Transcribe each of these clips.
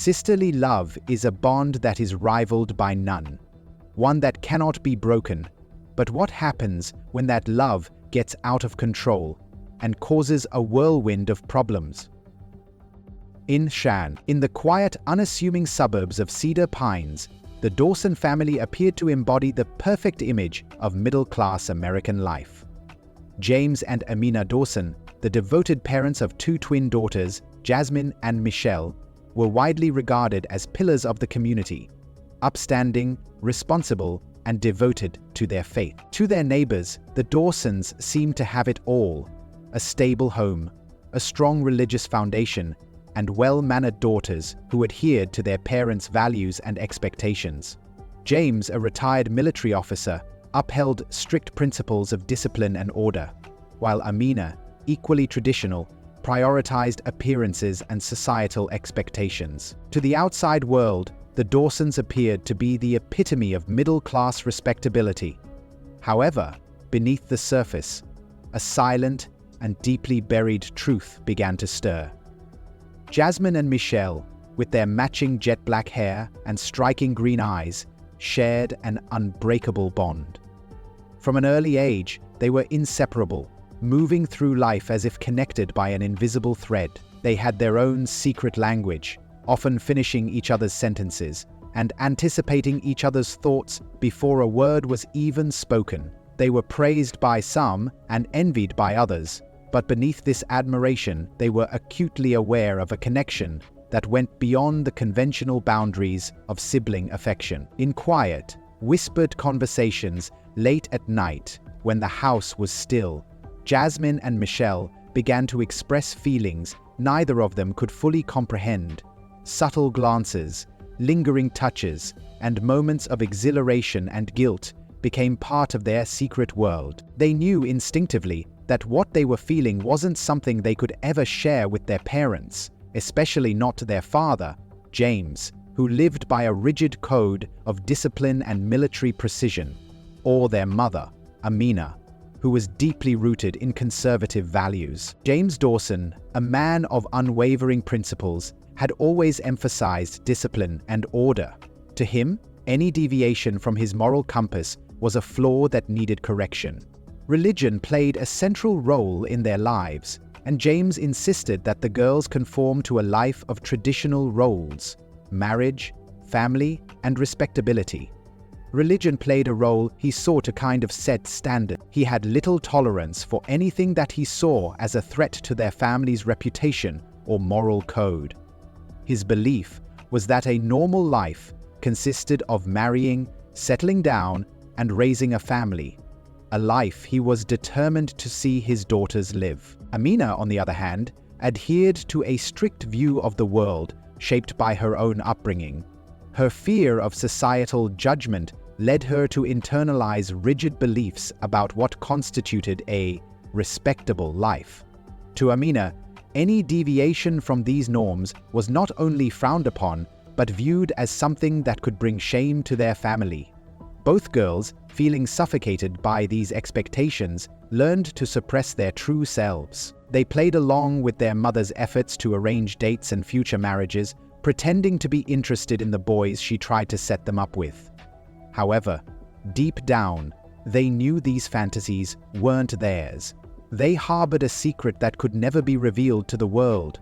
Sisterly love is a bond that is rivaled by none, one that cannot be broken. But what happens when that love gets out of control and causes a whirlwind of problems? In Shan, in the quiet, unassuming suburbs of Cedar Pines, the Dawson family appeared to embody the perfect image of middle-class American life. James and Amina Dawson, the devoted parents of two twin daughters, Jasmine and Michelle, were widely regarded as pillars of the community, upstanding, responsible, and devoted to their faith. To their neighbors, the Dawsons seemed to have it all: a stable home, a strong religious foundation, and well-mannered daughters who adhered to their parents' values and expectations. James, a retired military officer, upheld strict principles of discipline and order, while Amina, equally traditional, prioritized appearances and societal expectations. To the outside world, the Dawsons appeared to be the epitome of middle-class respectability. However, beneath the surface, a silent and deeply buried truth began to stir. Jasmine and Michelle, with their matching jet-black hair and striking green eyes, shared an unbreakable bond. From an early age, they were inseparable, moving through life as if connected by an invisible thread. They had their own secret language, often finishing each other's sentences and anticipating each other's thoughts before a word was even spoken. They were praised by some and envied by others, but beneath this admiration, they were acutely aware of a connection that went beyond the conventional boundaries of sibling affection. In quiet, whispered conversations late at night, when the house was still, Jasmine and Michelle began to express feelings neither of them could fully comprehend. Subtle glances, lingering touches, and moments of exhilaration and guilt became part of their secret world. They knew instinctively that what they were feeling wasn't something they could ever share with their parents, especially not their father, James, who lived by a rigid code of discipline and military precision, or their mother, Amina, who was deeply rooted in conservative values. James Dawson, a man of unwavering principles, had always emphasized discipline and order. To him, any deviation from his moral compass was a flaw that needed correction. Religion played a central role in their lives, and James insisted that the girls conform to a life of traditional roles: marriage, family, and respectability. Religion played a role he saw to kind of set standard. He had little tolerance for anything that he saw as a threat to their family's reputation or moral code. His belief was that a normal life consisted of marrying, settling down, and raising a family, a life he was determined to see his daughters live. Amina, on the other hand, adhered to a strict view of the world shaped by her own upbringing. Her fear of societal judgment led her to internalize rigid beliefs about what constituted a respectable life. To Amina, any deviation from these norms was not only frowned upon, but viewed as something that could bring shame to their family. Both girls, feeling suffocated by these expectations, learned to suppress their true selves. They played along with their mother's efforts to arrange dates and future marriages, pretending to be interested in the boys she tried to set them up with. However, deep down, they knew these fantasies weren't theirs. They harbored a secret that could never be revealed to the world: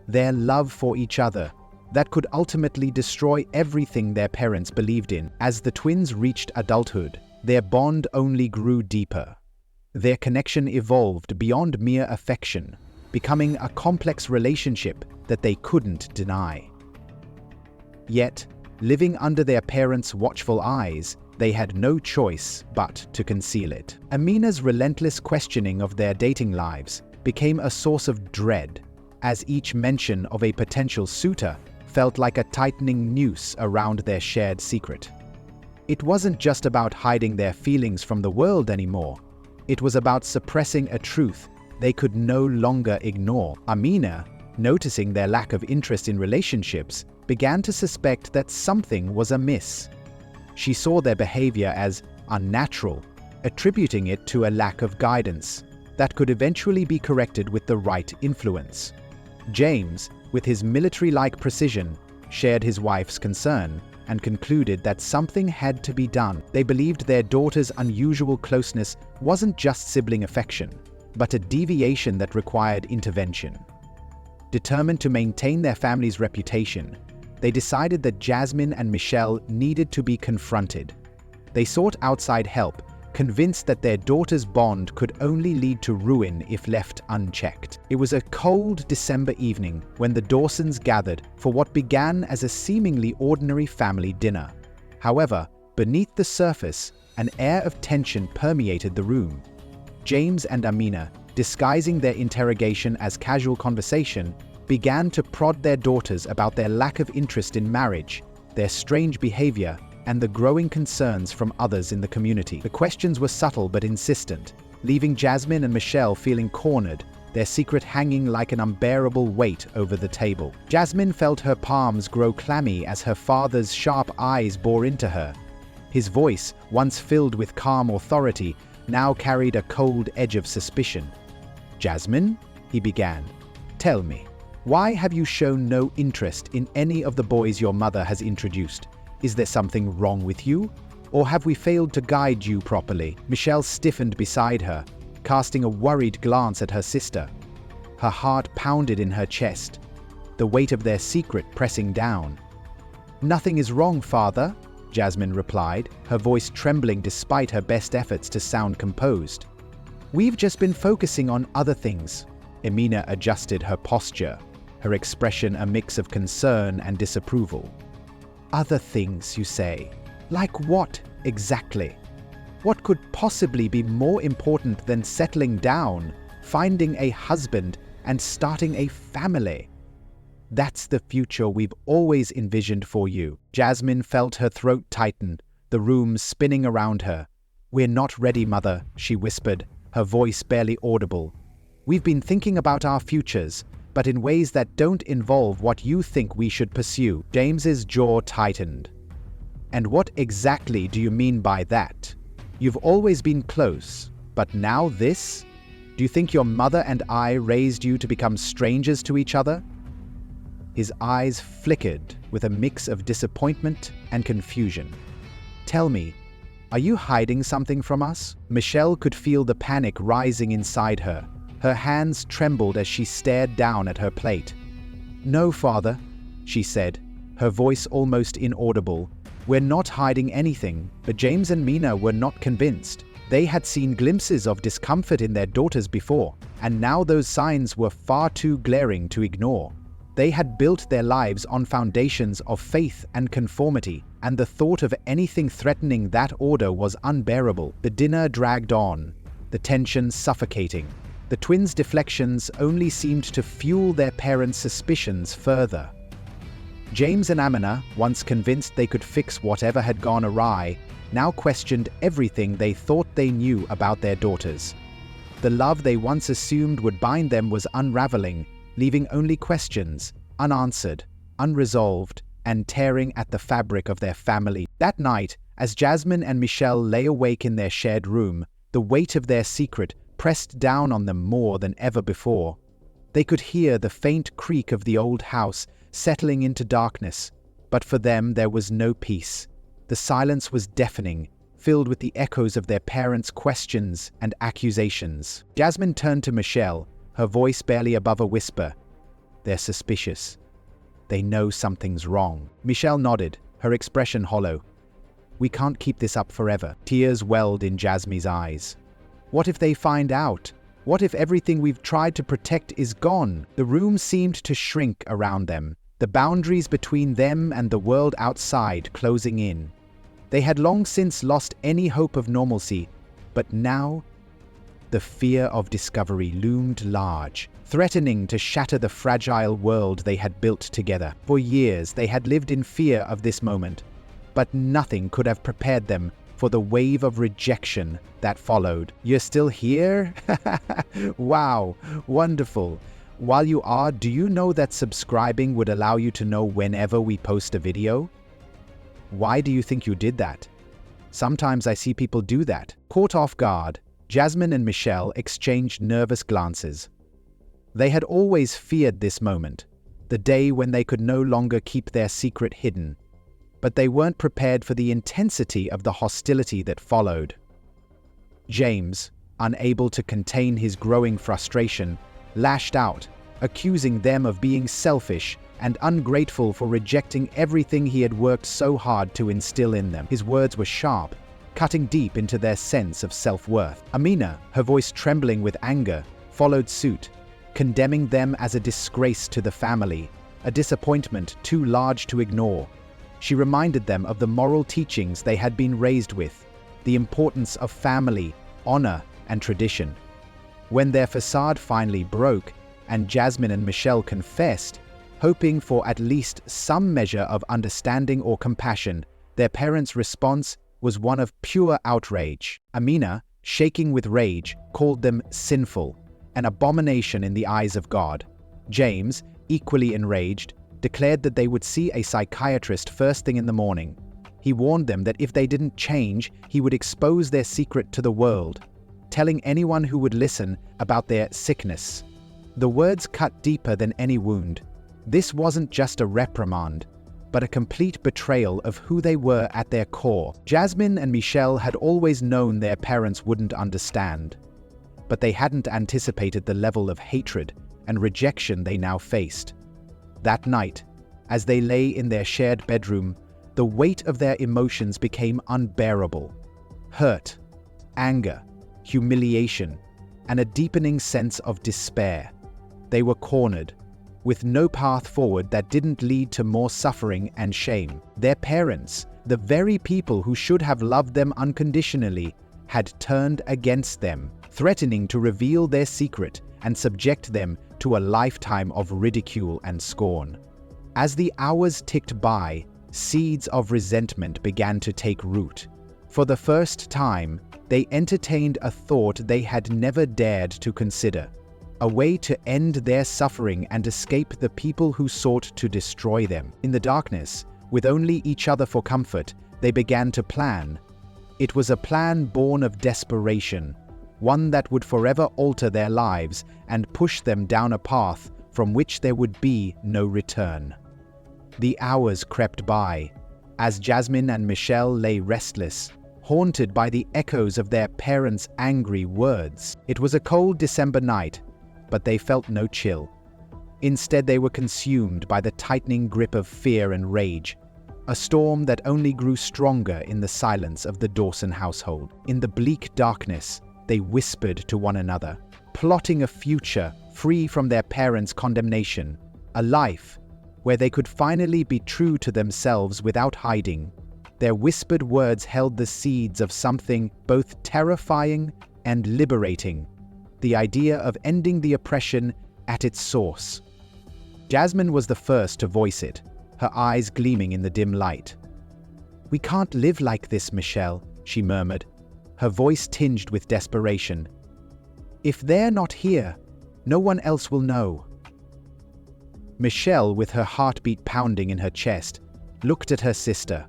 their love for each other, that could ultimately destroy everything their parents believed in. As the twins reached adulthood, their bond only grew deeper. Their connection evolved beyond mere affection, becoming a complex relationship that they couldn't deny. Yet, living under their parents' watchful eyes, they had no choice but to conceal it. Amina's relentless questioning of their dating lives became a source of dread, as each mention of a potential suitor felt like a tightening noose around their shared secret. It wasn't just about hiding their feelings from the world anymore. It was about suppressing a truth they could no longer ignore. Amina, noticing their lack of interest in relationships, began to suspect that something was amiss. She saw their behavior as unnatural, attributing it to a lack of guidance that could eventually be corrected with the right influence. James, with his military-like precision, shared his wife's concern and concluded that something had to be done. They believed their daughter's unusual closeness wasn't just sibling affection, but a deviation that required intervention. Determined to maintain their family's reputation, they decided that Jasmine and Michelle needed to be confronted. They sought outside help, convinced that their daughter's bond could only lead to ruin if left unchecked. It was a cold December evening when the Dawsons gathered for what began as a seemingly ordinary family dinner. However, beneath the surface, an air of tension permeated the room. James and Amina, disguising their interrogation as casual conversation, began to prod their daughters about their lack of interest in marriage, their strange behavior, and the growing concerns from others in the community. The questions were subtle but insistent, leaving Jasmine and Michelle feeling cornered, their secret hanging like an unbearable weight over the table. Jasmine felt her palms grow clammy as her father's sharp eyes bore into her. His voice, once filled with calm authority, now carried a cold edge of suspicion. "Jasmine," he began, "tell me, why have you shown no interest in any of the boys your mother has introduced? Is there something wrong with you? Or have we failed to guide you properly?" Michelle stiffened beside her, casting a worried glance at her sister. Her heart pounded in her chest, the weight of their secret pressing down. "Nothing is wrong, father," Jasmine replied, her voice trembling despite her best efforts to sound composed. "We've just been focusing on other things." Amina adjusted her posture, her expression a mix of concern and disapproval. "Other things, you say? Like what, exactly? What could possibly be more important than settling down, finding a husband, and starting a family? That's the future we've always envisioned for you." Jasmine felt her throat tighten, the room spinning around her. "We're not ready, mother," she whispered, her voice barely audible. "We've been thinking about our futures, but in ways that don't involve what you think we should pursue." James's jaw tightened. "And what exactly do you mean by that? You've always been close, but now this? Do you think your mother and I raised you to become strangers to each other?" His eyes flickered with a mix of disappointment and confusion. "Tell me, are you hiding something from us?" Michelle could feel the panic rising inside her. Her hands trembled as she stared down at her plate. "No, father," she said, her voice almost inaudible. "We're not hiding anything." But James and Mina were not convinced. They had seen glimpses of discomfort in their daughters before, and now those signs were far too glaring to ignore. They had built their lives on foundations of faith and conformity, and the thought of anything threatening that order was unbearable. The dinner dragged on, the tension suffocating. The twins' deflections only seemed to fuel their parents' suspicions further. James and Amina, once convinced they could fix whatever had gone awry, now questioned everything they thought they knew about their daughters. The love they once assumed would bind them was unraveling, leaving only questions, unanswered, unresolved, and tearing at the fabric of their family. That night, as Jasmine and Michelle lay awake in their shared room, the weight of their secret pressed down on them more than ever before. They could hear the faint creak of the old house settling into darkness, but for them there was no peace. The silence was deafening, filled with the echoes of their parents' questions and accusations. Jasmine turned to Michelle, her voice barely above a whisper. "They're suspicious. They know something's wrong." Michelle nodded, her expression hollow. "We can't keep this up forever." Tears welled in Jasmine's eyes. "What if they find out? What if everything we've tried to protect is gone?" The room seemed to shrink around them, the boundaries between them and the world outside closing in. They had long since lost any hope of normalcy, but now the fear of discovery loomed large, threatening to shatter the fragile world they had built together. For years they had lived in fear of this moment, but nothing could have prepared them for the wave of rejection that followed. "You're still here? Wow, wonderful. While you are, do you know that subscribing would allow you to know whenever we post a video? Why do you think you did that? Sometimes I see people do that." Caught off guard, Jasmine and Michelle exchanged nervous glances. They had always feared this moment, the day when they could no longer keep their secret hidden. But they weren't prepared for the intensity of the hostility that followed. James, unable to contain his growing frustration, lashed out, accusing them of being selfish and ungrateful for rejecting everything he had worked so hard to instill in them. His words were sharp, cutting deep into their sense of self-worth. Amina, her voice trembling with anger, followed suit, condemning them as a disgrace to the family, a disappointment too large to ignore. She reminded them of the moral teachings they had been raised with, the importance of family, honor, and tradition. When their facade finally broke, and Jasmine and Michelle confessed, hoping for at least some measure of understanding or compassion, their parents' response was one of pure outrage. Amina, shaking with rage, called them sinful, an abomination in the eyes of God. James, equally enraged, declared that they would see a psychiatrist first thing in the morning. He warned them that if they didn't change, he would expose their secret to the world, telling anyone who would listen about their sickness. The words cut deeper than any wound. This wasn't just a reprimand, but a complete betrayal of who they were at their core. Jasmine and Michelle had always known their parents wouldn't understand, but they hadn't anticipated the level of hatred and rejection they now faced. That night, as they lay in their shared bedroom, the weight of their emotions became unbearable. Hurt, anger, humiliation, and a deepening sense of despair. They were cornered, with no path forward that didn't lead to more suffering and shame. Their parents, the very people who should have loved them unconditionally, had turned against them, threatening to reveal their secret and subject them to a lifetime of ridicule and scorn. As the hours ticked by, seeds of resentment began to take root. For the first time, they entertained a thought they had never dared to consider, a way to end their suffering and escape the people who sought to destroy them. In the darkness, with only each other for comfort, they began to plan. It was a plan born of desperation, one that would forever alter their lives and push them down a path from which there would be no return. The hours crept by, as Jasmine and Michelle lay restless, haunted by the echoes of their parents' angry words. It was a cold December night, but they felt no chill. Instead, they were consumed by the tightening grip of fear and rage, a storm that only grew stronger in the silence of the Dawson household. In the bleak darkness, they whispered to one another, plotting a future free from their parents' condemnation, a life where they could finally be true to themselves without hiding. Their whispered words held the seeds of something both terrifying and liberating, the idea of ending the oppression at its source. Jasmine was the first to voice it, her eyes gleaming in the dim light. "We can't live like this, Michelle," she murmured, her voice tinged with desperation. "If they're not here, no one else will know." Michelle, with her heartbeat pounding in her chest, looked at her sister.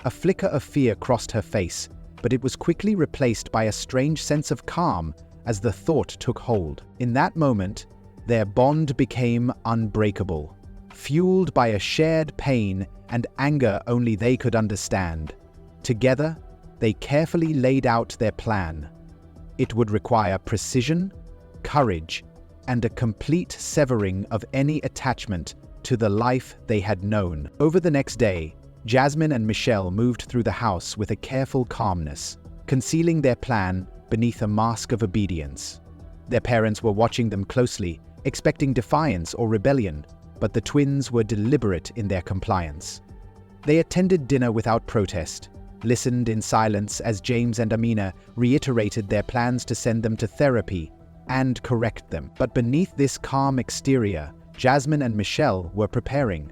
A flicker of fear crossed her face, but it was quickly replaced by a strange sense of calm as the thought took hold. In that moment, their bond became unbreakable, fueled by a shared pain and anger only they could understand. Together, they carefully laid out their plan. It would require precision, courage, and a complete severing of any attachment to the life they had known. Over the next day, Jasmine and Michelle moved through the house with a careful calmness, concealing their plan beneath a mask of obedience. Their parents were watching them closely, expecting defiance or rebellion, but the twins were deliberate in their compliance. They attended dinner without protest, listened in silence as James and Amina reiterated their plans to send them to therapy and correct them. But beneath this calm exterior, Jasmine and Michelle were preparing.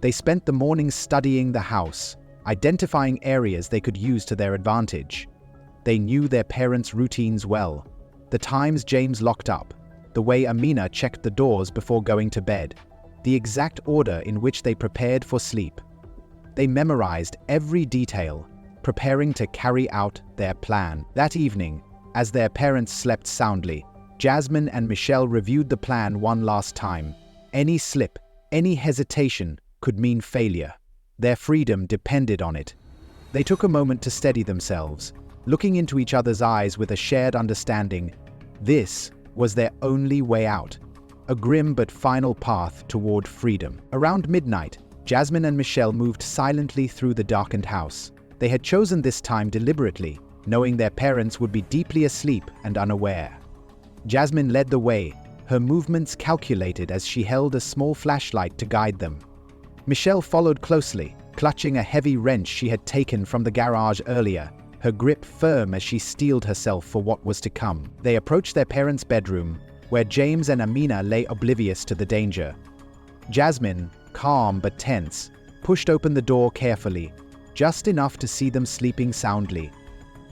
They spent the morning studying the house, identifying areas they could use to their advantage. They knew their parents' routines well, the times James locked up, the way Amina checked the doors before going to bed, the exact order in which they prepared for sleep. They memorized every detail, preparing to carry out their plan. That evening, as their parents slept soundly, Jasmine and Michelle reviewed the plan one last time, Any slip, any hesitation could mean failure. Their freedom depended on it. They took a moment to steady themselves, looking into each other's eyes with a shared understanding. This was their only way out, a grim but final path toward freedom. Around midnight, Jasmine and Michelle moved silently through the darkened house. They had chosen this time deliberately, knowing their parents would be deeply asleep and unaware. Jasmine led the way, her movements calculated as she held a small flashlight to guide them. Michelle followed closely, clutching a heavy wrench she had taken from the garage earlier, her grip firm as she steeled herself for what was to come. They approached their parents' bedroom, where James and Amina lay oblivious to the danger. Jasmine, calm but tense, pushed open the door carefully, just enough to see them sleeping soundly.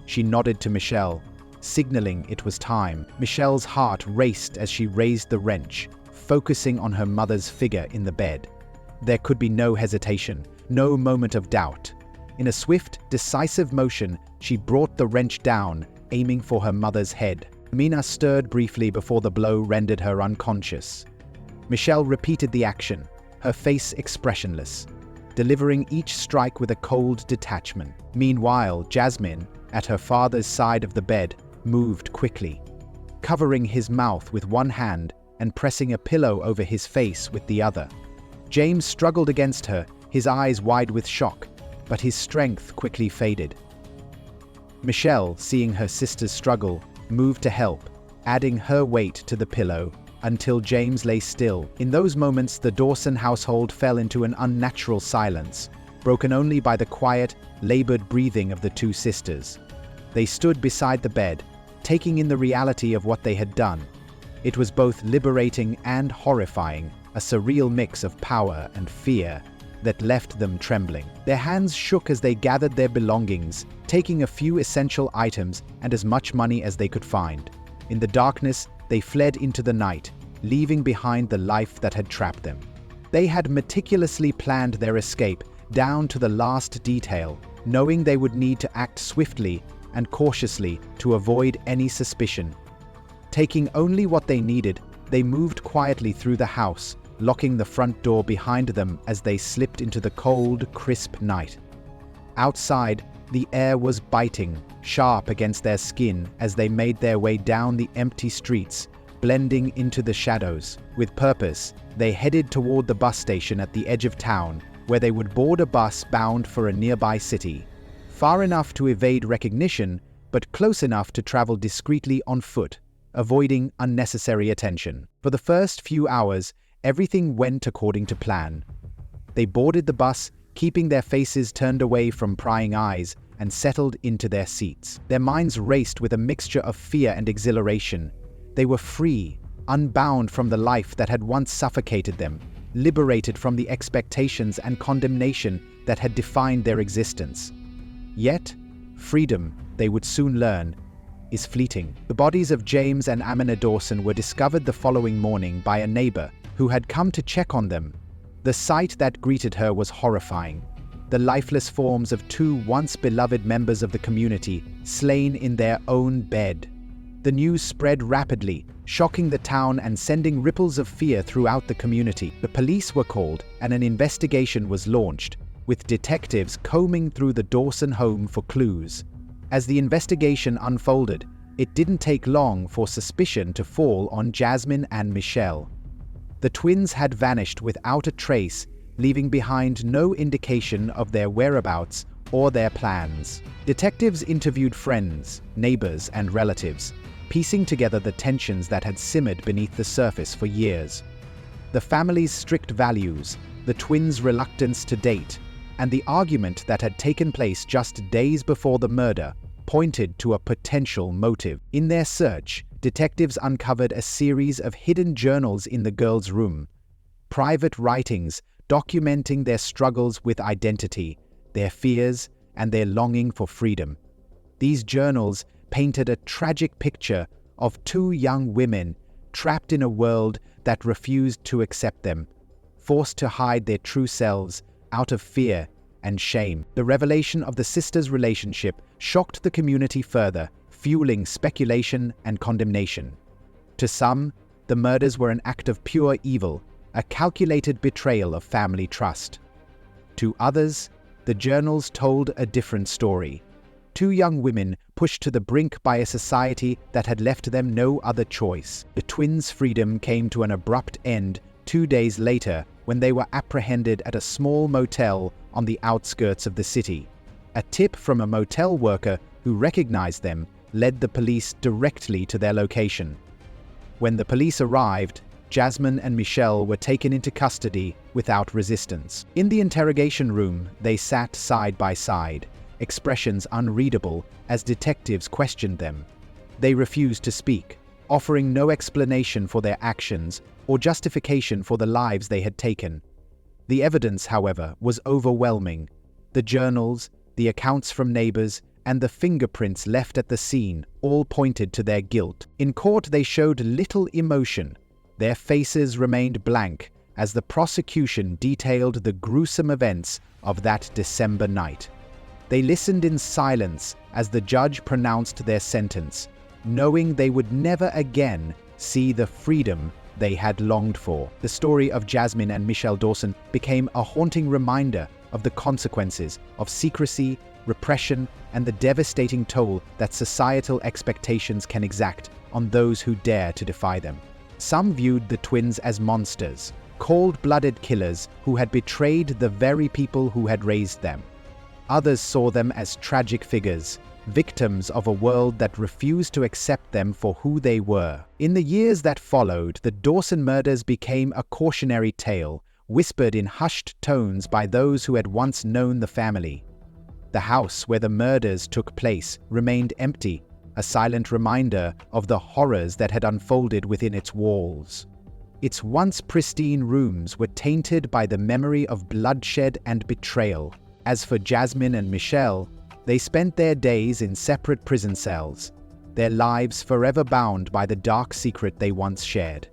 She nodded to Michelle, signaling it was time. Michelle's heart raced as she raised the wrench, focusing on her mother's figure in the bed. There could be no hesitation, no moment of doubt. In a swift, decisive motion, she brought the wrench down, aiming for her mother's head. Amina stirred briefly before the blow rendered her unconscious. Michelle repeated the action, her face expressionless, delivering each strike with a cold detachment. Meanwhile, Jasmine, at her father's side of the bed, moved quickly, covering his mouth with one hand and pressing a pillow over his face with the other. James struggled against her, his eyes wide with shock, but his strength quickly faded. Michelle, seeing her sister's struggle, moved to help, adding her weight to the pillow until James lay still. In those moments, the Dawson household fell into an unnatural silence, broken only by the quiet, labored breathing of the two sisters. They stood beside the bed, taking in the reality of what they had done. It was both liberating and horrifying, a surreal mix of power and fear that left them trembling. Their hands shook as they gathered their belongings, taking a few essential items and as much money as they could find. In the darkness, they fled into the night, leaving behind the life that had trapped them. They had meticulously planned their escape down to the last detail, knowing they would need to act swiftly and cautiously to avoid any suspicion. Taking only what they needed, they moved quietly through the house, locking the front door behind them as they slipped into the cold, crisp night. Outside, the air was biting, sharp against their skin as they made their way down the empty streets, blending into the shadows. With purpose, they headed toward the bus station at the edge of town, where they would board a bus bound for a nearby city. Far enough to evade recognition, but close enough to travel discreetly on foot, avoiding unnecessary attention. For the first few hours, everything went according to plan. They boarded the bus, keeping their faces turned away from prying eyes, and settled into their seats. Their minds raced with a mixture of fear and exhilaration. They were free, unbound from the life that had once suffocated them, liberated from the expectations and condemnation that had defined their existence. Yet, freedom, they would soon learn, is fleeting. The bodies of James and Amina Dawson were discovered the following morning by a neighbor who had come to check on them. The sight that greeted her was horrifying. The lifeless forms of two once beloved members of the community, slain in their own bed. The news spread rapidly, shocking the town and sending ripples of fear throughout the community. The police were called, and an investigation was launched, with detectives combing through the Dawson home for clues. As the investigation unfolded, it didn't take long for suspicion to fall on Jasmine and Michelle. The twins had vanished without a trace, leaving behind no indication of their whereabouts or their plans. Detectives interviewed friends, neighbors, and relatives, piecing together the tensions that had simmered beneath the surface for years. The family's strict values, the twins' reluctance to date, and the argument that had taken place just days before the murder pointed to a potential motive. In their search, detectives uncovered a series of hidden journals in the girls' room, private writings documenting their struggles with identity, their fears, and their longing for freedom. These journals painted a tragic picture of two young women trapped in a world that refused to accept them, forced to hide their true selves out of fear and shame. The revelation of the sisters' relationship shocked the community further, fueling speculation and condemnation. To some, the murders were an act of pure evil, a calculated betrayal of family trust. To others, the journals told a different story. Two young women pushed to the brink by a society that had left them no other choice. The twins' freedom came to an abrupt end 2 days later when they were apprehended at a small motel on the outskirts of the city. A tip from a motel worker who recognized them led the police directly to their location. When the police arrived, Jasmine and Michelle were taken into custody without resistance. In the interrogation room, they sat side by side, expressions unreadable as detectives questioned them. They refused to speak, offering no explanation for their actions or justification for the lives they had taken. The evidence, however, was overwhelming. The journals, the accounts from neighbors, and the fingerprints left at the scene all pointed to their guilt. In court, they showed little emotion. Their faces remained blank as the prosecution detailed the gruesome events of that December night. They listened in silence as the judge pronounced their sentence, knowing they would never again see the freedom they had longed for. The story of Jasmine and Michelle Dawson became a haunting reminder of the consequences of secrecy, repression, and the devastating toll that societal expectations can exact on those who dare to defy them. Some viewed the twins as monsters, cold-blooded killers who had betrayed the very people who had raised them. Others saw them as tragic figures, victims of a world that refused to accept them for who they were. In the years that followed, the Dawson murders became a cautionary tale, whispered in hushed tones by those who had once known the family. The house where the murders took place remained empty, a silent reminder of the horrors that had unfolded within its walls. Its once pristine rooms were tainted by the memory of bloodshed and betrayal. As for Jasmine and Michelle, they spent their days in separate prison cells, their lives forever bound by the dark secret they once shared.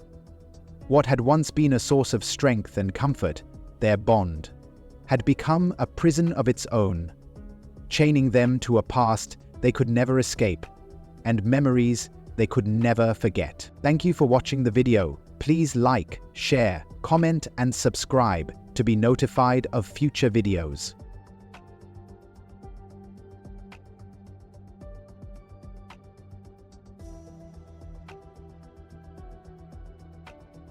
What had once been a source of strength and comfort, their bond, had become a prison of its own, chaining them to a past they could never escape, and memories they could never forget. Thank you for watching the video. Please like, share, comment, and subscribe to be notified of future videos.